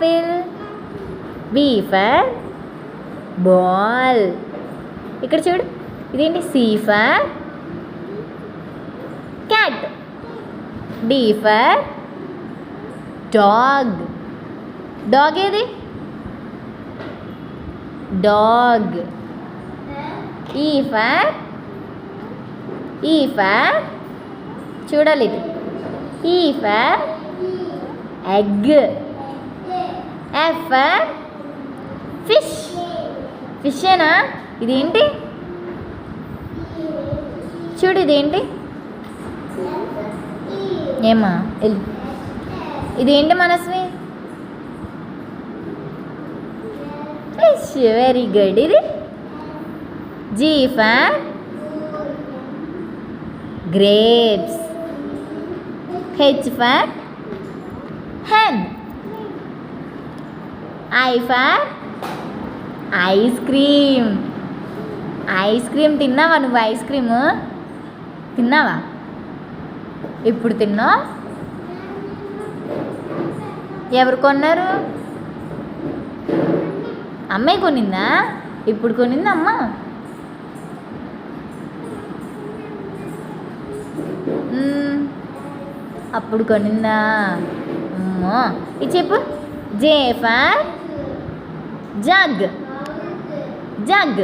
Apple. Be for ball. ఇక్కడ చూడు, ఇదేంటి? C for cat. D for dog. Dog ఏది? డాగ్. ఈ ఫర్ చూడాలి ఇది. E for egg. F for fish. ఫిషేనా? ఇదేంటి? చూడు, ఇదేంటి? ఏమా ఇదేంటి మనస్వి? ఫిష్. Very good. ఇది G for grapes. H for hen. I for ice cream. Ice cream తిన్నావా నువ్వు? ఐస్ క్రీమ్ తిన్నావా? ఎప్పుడు తిన్నావు? ఎవరు కొన్నారు? అమ్మాయి కొనిందా? ఇప్పుడు కొనిందా అమ్మ? అప్పుడు కొనిందా? అమ్మో. ఇది చెప్పు. J for jug. జగ్.